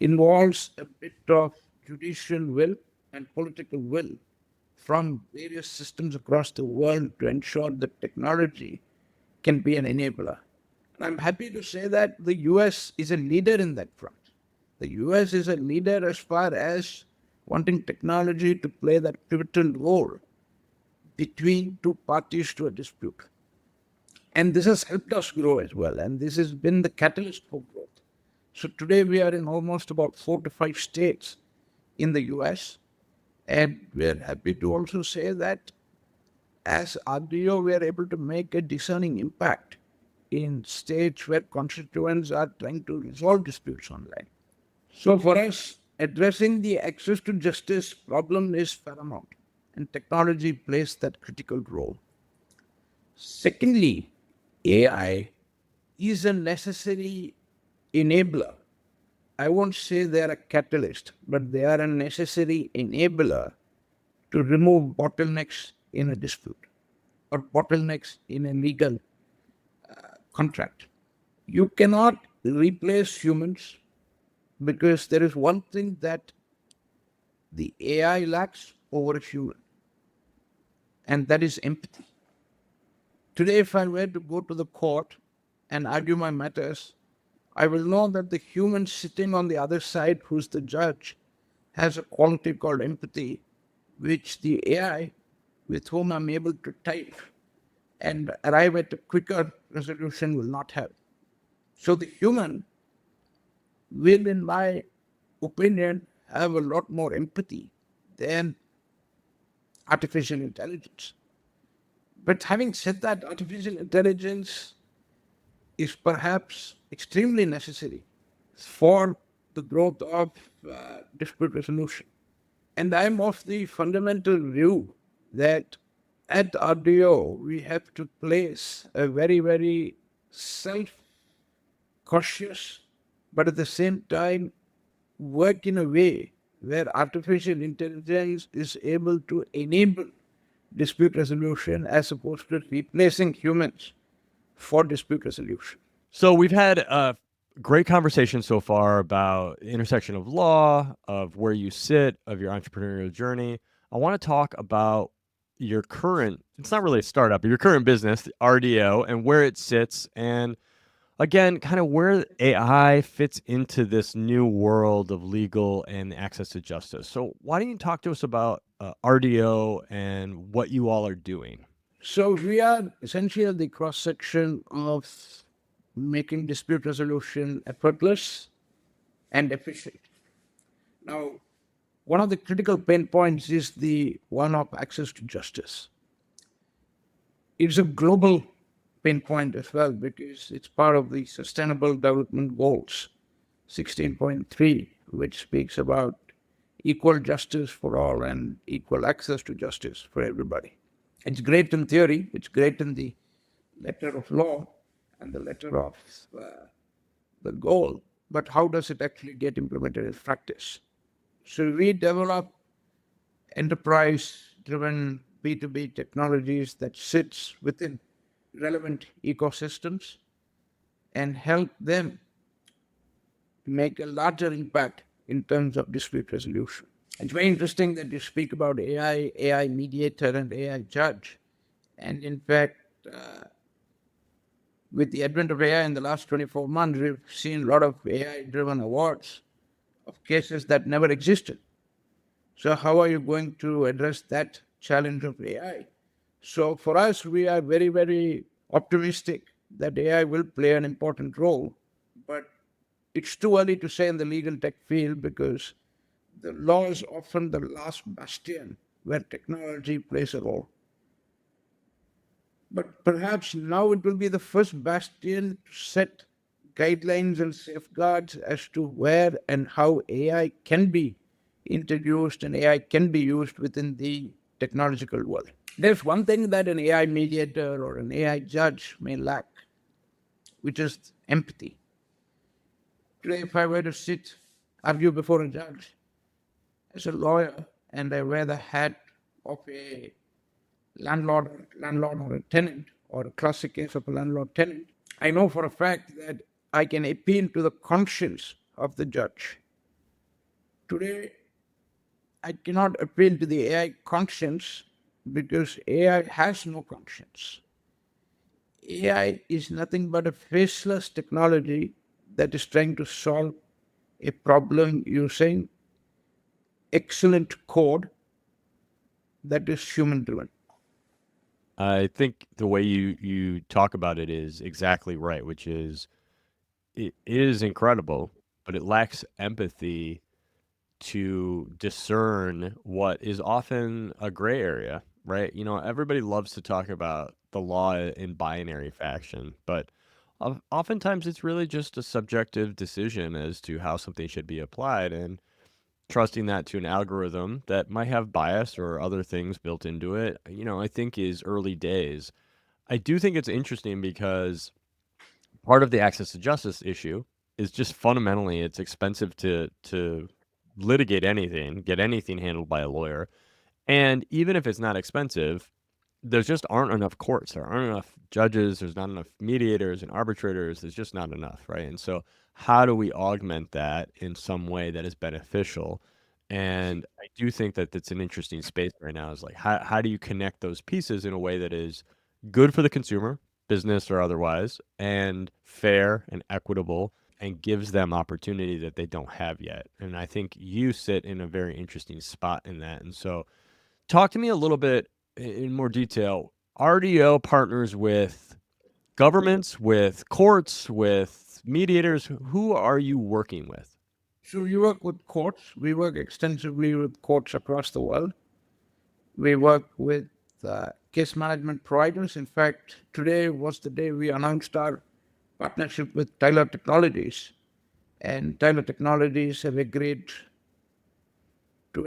involves a bit of judicial will and political will from various systems across the world to ensure that technology can be an enabler. And I'm happy to say that the US is a leader in that front. The US is a leader as far as wanting technology to play that pivotal role between two parties to a dispute. And this has helped us grow as well. And this has been the catalyst for growth. So today we are in almost about 4 to 5 states in the US. And we're happy to also say that as RDO, we are able to make a discerning impact in states where constituents are trying to resolve disputes online. So for us, addressing the access to justice problem is paramount, and technology plays that critical role. Secondly, AI is a necessary enabler. I won't say they are a catalyst, but they are a necessary enabler to remove bottlenecks in a dispute or bottlenecks in a legal contract. You cannot replace humans because there is one thing that the AI lacks over a human, and that is empathy. Today, if I were to go to the court and argue my matters, I will know that the human sitting on the other side, who's the judge, has a quality called empathy, which the AI with whom I'm able to type and arrive at a quicker resolution will not have. So the human will, in my opinion, have a lot more empathy than artificial intelligence. But having said that, artificial intelligence is perhaps extremely necessary for the growth of dispute resolution. And I'm of the fundamental view that at RDO, we have to place a very, very self cautious, but at the same time, work in a way where artificial intelligence is able to enable dispute resolution as opposed to replacing humans for dispute resolution. So we've had a great conversation so far about the intersection of law, of where you sit, of your entrepreneurial journey. I want to talk about your current, it's not really a startup, but your current business, RDO, and where it sits. And again, kind of where AI fits into this new world of legal and access to justice. So why don't you talk to us about RDO and what you all are doing? So we are essentially at the cross section of making dispute resolution effortless and efficient. Now, one of the critical pain points is the one of access to justice. It's a global pain point as well because it's part of the Sustainable Development Goals 16.3, which speaks about equal justice for all and equal access to justice for everybody. It's great in theory, it's great in the letter of law and the letter of the goal, but how does it actually get implemented in practice? So we develop enterprise-driven B2B technologies that sits within relevant ecosystems and help them make a larger impact in terms of dispute resolution. It's very interesting that you speak about AI mediator, and AI judge. And in fact, with the advent of AI in the last 24 months, we've seen a lot of AI driven awards of cases that never existed. So, how are you going to address that challenge of AI? So, for us, we are very, very optimistic that AI will play an important role, but it's too early to say in the legal tech field because the law is often the last bastion where technology plays a role. But perhaps now it will be the first bastion to set guidelines and safeguards as to where and how AI can be introduced and AI can be used within the technological world. There's one thing that an AI mediator or an AI judge may lack, which is empathy. Today, if I were to argue before a judge as a lawyer, and I wear the hat of a landlord or a tenant, or a classic case of a landlord tenant, I know for a fact that I can appeal to the conscience of the judge. Today, I cannot appeal to the AI conscience because AI has no conscience. AI is nothing but a faceless technology that is trying to solve a problem using excellent code that is human driven. I think the way you talk about it is exactly right, which is it is incredible, but it lacks empathy to discern what is often a gray area, right? You know, everybody loves to talk about the law in binary fashion, but oftentimes it's really just a subjective decision as to how something should be applied, and trusting that to an algorithm that might have bias or other things built into it, you know, I think is early days. I do think it's interesting because part of the access to justice issue is just fundamentally it's expensive to litigate anything, get anything handled by a lawyer. And even if it's not expensive, there just aren't enough courts. There aren't enough judges. There's not enough mediators and arbitrators. There's just not enough, right? And so, how do we augment that in some way that is beneficial? And I do think that it's an interesting space right now. Is like how do you connect those pieces in a way that is good for the consumer, business or otherwise, and fair and equitable, and gives them opportunity that they don't have yet. And I think you sit in a very interesting spot in that. And so, talk to me a little bit in more detail. RDO partners with governments, with courts, with mediators. Who are you working with? So we work with courts. We work extensively with courts across the world. We work with case management providers. In fact, today was the day we announced our partnership with Tyler Technologies. And Tyler Technologies have agreed to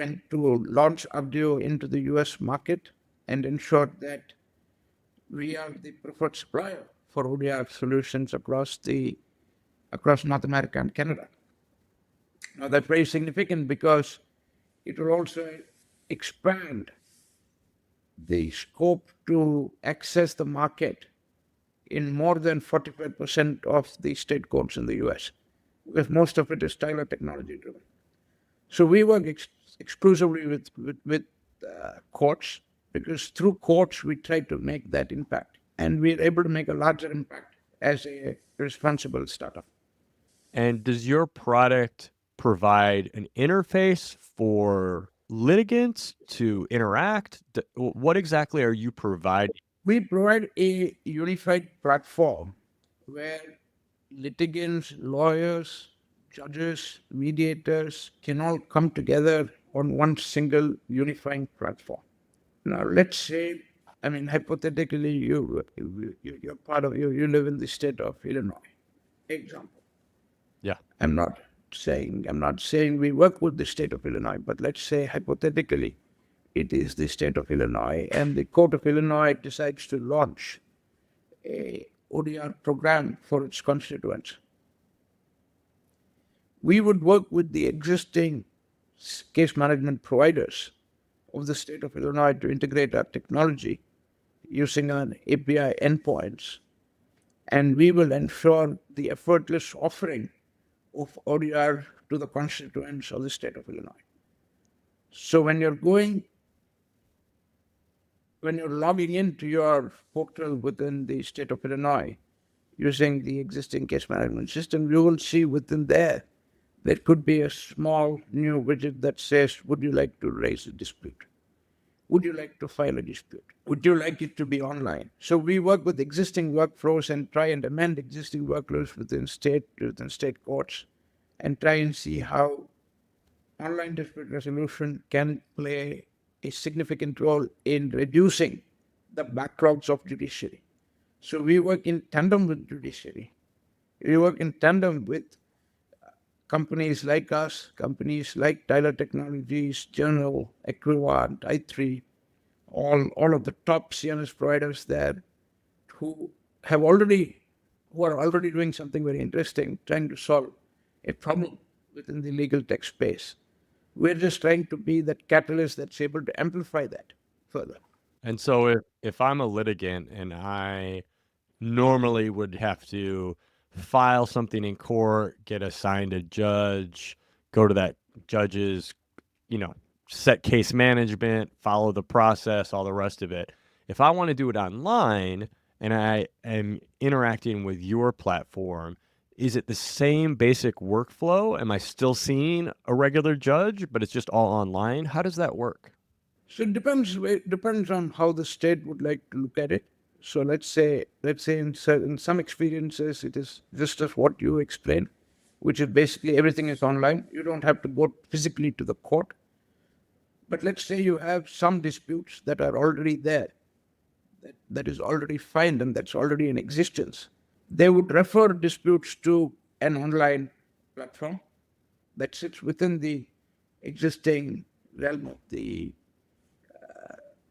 launch Abdio into the US market and ensure that we are the preferred supplier for ODR solutions across North America and Canada. Now that's very significant because it will also expand the scope to access the market in more than 45% of the state courts in the US, because most of it is Tyler technology driven. So we work exclusively with courts because through courts we try to make that impact, and we're able to make a larger impact as a responsible startup. And does your product provide an interface for litigants to interact? What exactly are you providing? We provide a unified platform where litigants, lawyers, judges, mediators can all come together on one single unifying platform. Now, let's say, I mean, hypothetically, you're part of, you live in the state of Illinois. Example. Yeah. I'm not saying we work with the state of Illinois, but let's say hypothetically, it is the state of Illinois, and the court of Illinois decides to launch a ODR program for its constituents. We would work with the existing case management providers of the state of Illinois to integrate our technology using our API endpoints, and we will ensure the effortless offering of ODR to the constituents of the state of Illinois. So when you're logging into your portal within the state of Illinois using the existing case management system, you will see within there could be a small new widget that says, would you like to raise a dispute? Would you like to file a dispute? Would you like it to be online? So we work with existing workflows and try and amend existing workflows within state courts and try and see how online dispute resolution can play a significant role in reducing the backlogs of judiciary. So we work in tandem with judiciary. We work in tandem with companies like us, companies like Tyler Technologies, Journal, Equivant, i3, all of the top CNS providers there who are already doing something very interesting, trying to solve a problem within the legal tech space. We're just trying to be that catalyst that's able to amplify that further. And so if I'm a litigant and I normally would have to file something in court, get assigned a judge, go to that judge's, you know, set case management, follow the process, all the rest of it. If I want to do it online and I am interacting with your platform, is it the same basic workflow? Am I still seeing a regular judge, but it's just all online? How does that work? So it depends on how the state would like to look at it. So let's say in some experiences it is just as what you explained, which is basically everything is online. You don't have to go physically to the court. But let's say you have some disputes that are already there, that is already filed and that's already in existence. They would refer disputes to an online platform that sits within the existing realm of the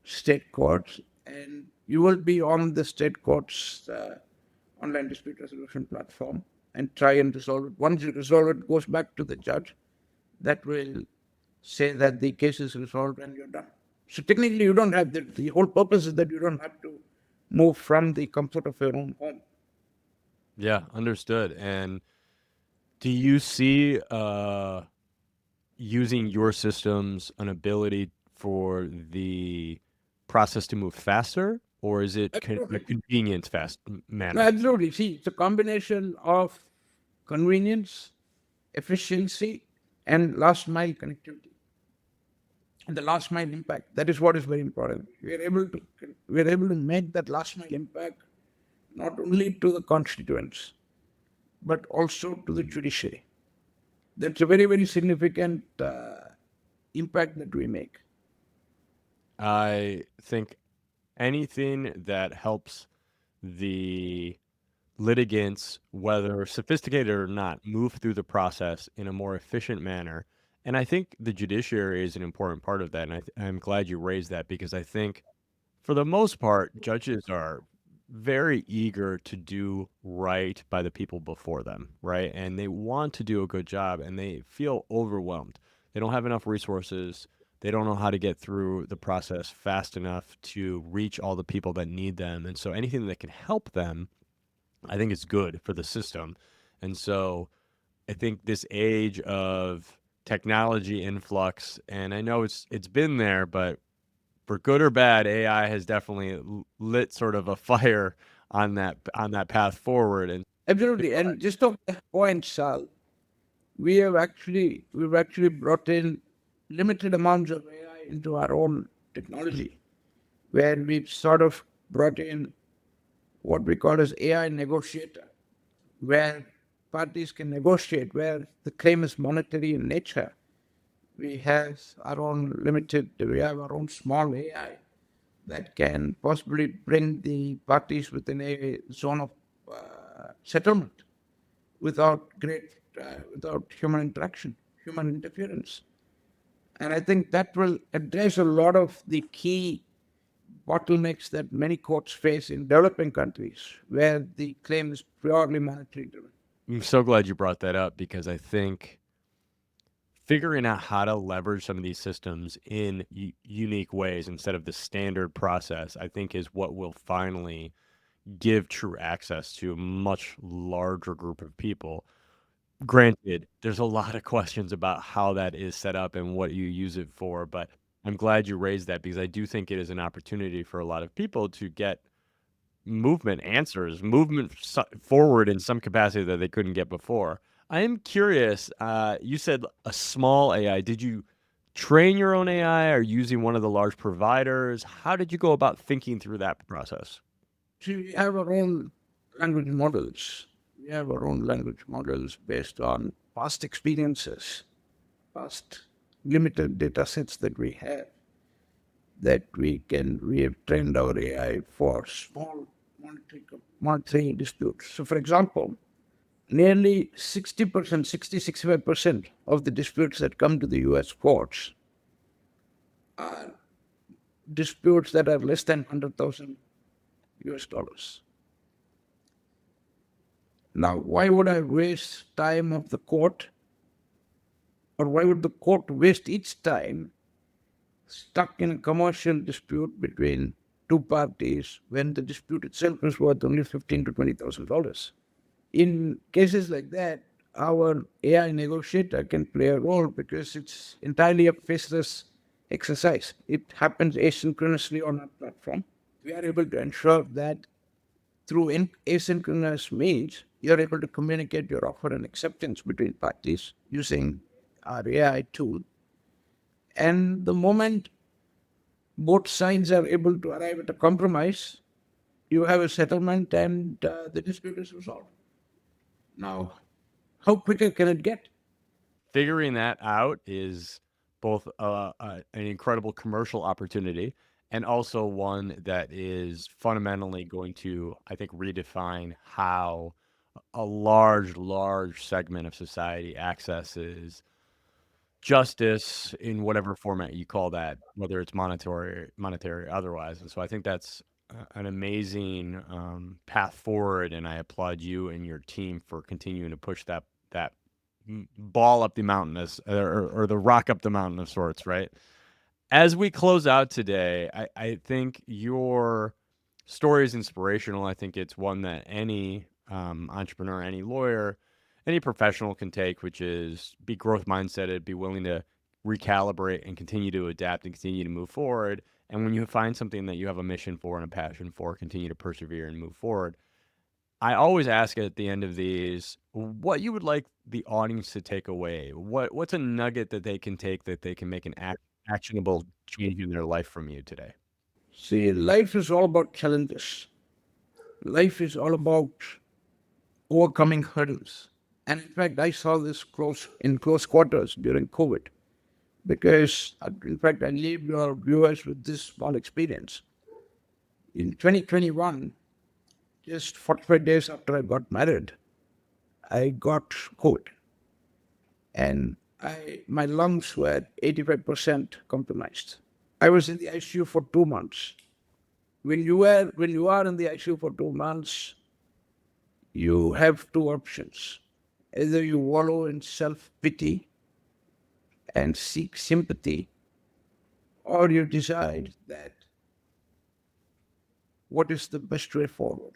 state courts, and you will be on the state court's online dispute resolution platform and try and resolve it. Once you resolve it, it goes back to the judge. That will say that the case is resolved and you're done. So technically, you don't have the whole purpose is that you don't have to move from the comfort of your own home. Yeah, understood. And do you see using your systems an ability for the process to move faster, or is it a convenience fast No, manner? absolutely. See, it's a combination of convenience, efficiency, and last mile connectivity. And the last mile impact. That is what is very important. We are able to make that last mile impact not only to the constituents, but also to the judiciary. That's a very, very significant impact that we make. I think anything that helps the litigants, whether sophisticated or not, move through the process in a more efficient manner. And I think the judiciary is an important part of that. And I'm glad you raised that because I think for the most part, judges are very eager to do right by the people before them, right? And they want to do a good job and they feel overwhelmed. They don't have enough resources. They don't know how to get through the process fast enough to reach all the people that need them. And so anything that can help them, I think is good for the system. And so I think this age of technology influx, and I know it's been there, but for good or bad, AI has definitely lit sort of a fire on that path forward. And Absolutely. And just on that point, Sal, we've actually brought in limited amounts of AI into our own technology, where we've sort of brought in what we call as AI negotiator, where parties can negotiate, where the claim is monetary in nature. We have our own small AI that can possibly bring the parties within a zone of settlement without human interaction, human interference. And I think that will address a lot of the key bottlenecks that many courts face in developing countries where the claim is purely monetary driven. I'm so glad you brought that up because I think figuring out how to leverage some of these systems in unique ways instead of the standard process, I think is what will finally give true access to a much larger group of people. Granted, there's a lot of questions about how that is set up and what you use it for, but I'm glad you raised that because I do think it is an opportunity for a lot of people to get movement forward in some capacity that they couldn't get before. I am curious. You said a small AI. Did you train your own AI or using one of the large providers? How did you go about thinking through that process? So we have our own language models. We have our own language models based on past experiences, past limited data sets that we have, we have trained our AI for small monetary disputes. So, for example, nearly 60%, 65% of the disputes that come to the US courts are disputes that are less than 100,000 US dollars. Now, why would I waste time of the court, or why would the court waste its time stuck in a commercial dispute between two parties when the dispute itself is worth only $15,000 to $20,000? In cases like that, our AI negotiator can play a role because it's entirely a faceless exercise. It happens asynchronously on our platform. We are able to ensure that through asynchronous means, you're able to communicate your offer and acceptance between parties using our AI tool. And the moment both sides are able to arrive at a compromise, you have a settlement and the dispute is resolved. Now, how quicker can it get? Figuring that out is both an incredible commercial opportunity and also one that is fundamentally going to, I think, redefine how a large segment of society accesses justice in whatever format you call that, whether it's monetary or otherwise. And so I think that's an amazing path forward, and I applaud you and your team for continuing to push that ball up the mountain or the rock up the mountain of sorts, right? As we close out today, I think your story is inspirational. I think it's one that any entrepreneur, any lawyer, any professional can take, which is be growth mindseted, be willing to recalibrate and continue to adapt and continue to move forward. And when you find something that you have a mission for and a passion for, continue to persevere and move forward. I always ask at the end of these what you would like the audience to take away. What's a nugget that they can take that they can make an actionable change in their life from you today? See, life is all about challenges. Life is all about overcoming hurdles. And in fact, I saw this in close quarters during COVID because, in fact, I leave your viewers with this small experience. In 2021, just 45 days after I got married, I got COVID. And my lungs were 85% compromised. I was in the ICU for 2 months. When you are in the ICU for 2 months, you have two options. Either you wallow in self-pity and seek sympathy, or you decide that what is the best way forward?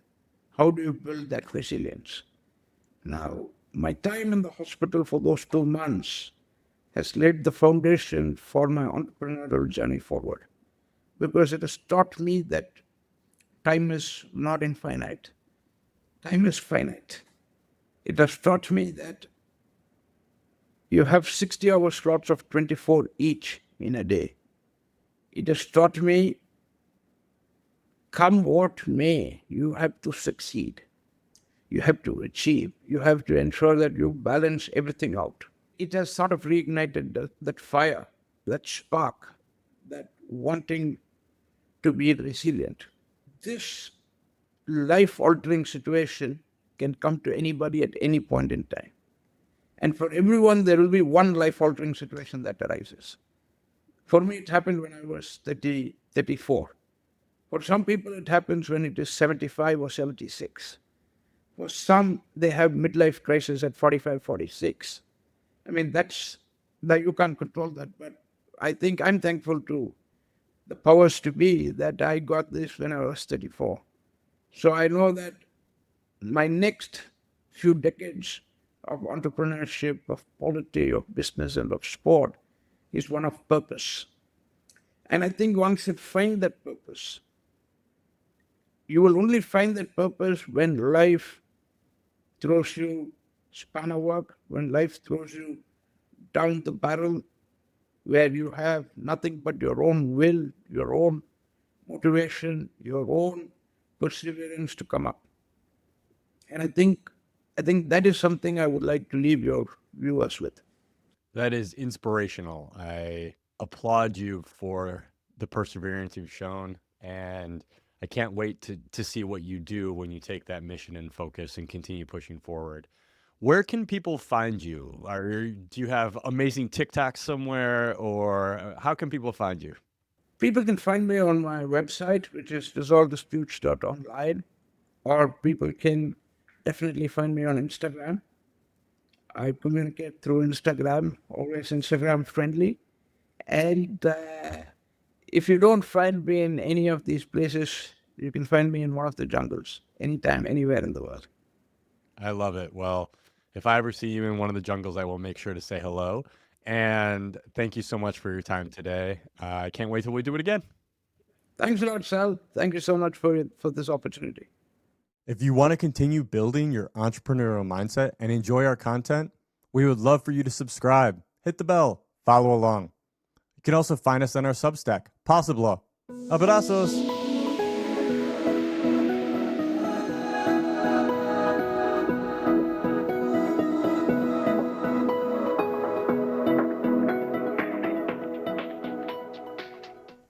How do you build that resilience? Now, my time in the hospital for those 2 months has laid the foundation for my entrepreneurial journey forward because it has taught me that time is not infinite. Time is finite. It has taught me that you have 60-hour slots of 24 each in a day. It has taught me, come what may, you have to succeed. you have to achieve. You have to ensure that you balance everything out. It has sort of reignited that fire, that spark, that wanting to be resilient. This life altering situation can come to anybody at any point in time. And for everyone, there will be one life altering situation that arises. For me, it happened when I was 30, 34. For some people, it happens when it is 75 or 76. For some, they have midlife crisis at 45, 46. I mean, that's that you can't control that. But I think I'm thankful to the powers to be that I got this when I was 34. So I know that my next few decades of entrepreneurship, of polity, of business, and of sport is one of purpose. And I think one should find that purpose. You will only find that purpose when life throws you spanner work, when life throws you down the barrel, where you have nothing but your own will, your own motivation, your own perseverance to come up. And I think that is something I would like to leave your viewers with. That is inspirational. I applaud you for the perseverance you've shown, and I can't wait to see what you do when you take that mission and focus and continue pushing forward. Where can people find you? Do you have amazing TikToks somewhere, or how can people find you? People can find me on my website, which is resolvedisputes.online, or people can definitely find me on Instagram. I communicate through Instagram, always Instagram friendly. And if you don't find me in any of these places, you can find me in one of the jungles, anytime, anywhere in the world. I love it. Well, if I ever see you in one of the jungles, I will make sure to say hello. And thank you so much for your time today. I can't wait till we do it again. Thanks a lot, Sal. Thank you so much for this opportunity. If you want to continue building your entrepreneurial mindset and enjoy our content, we would love for you to subscribe, hit the bell, follow along. You can also find us on our Substack, PossibLaw. Abrazos!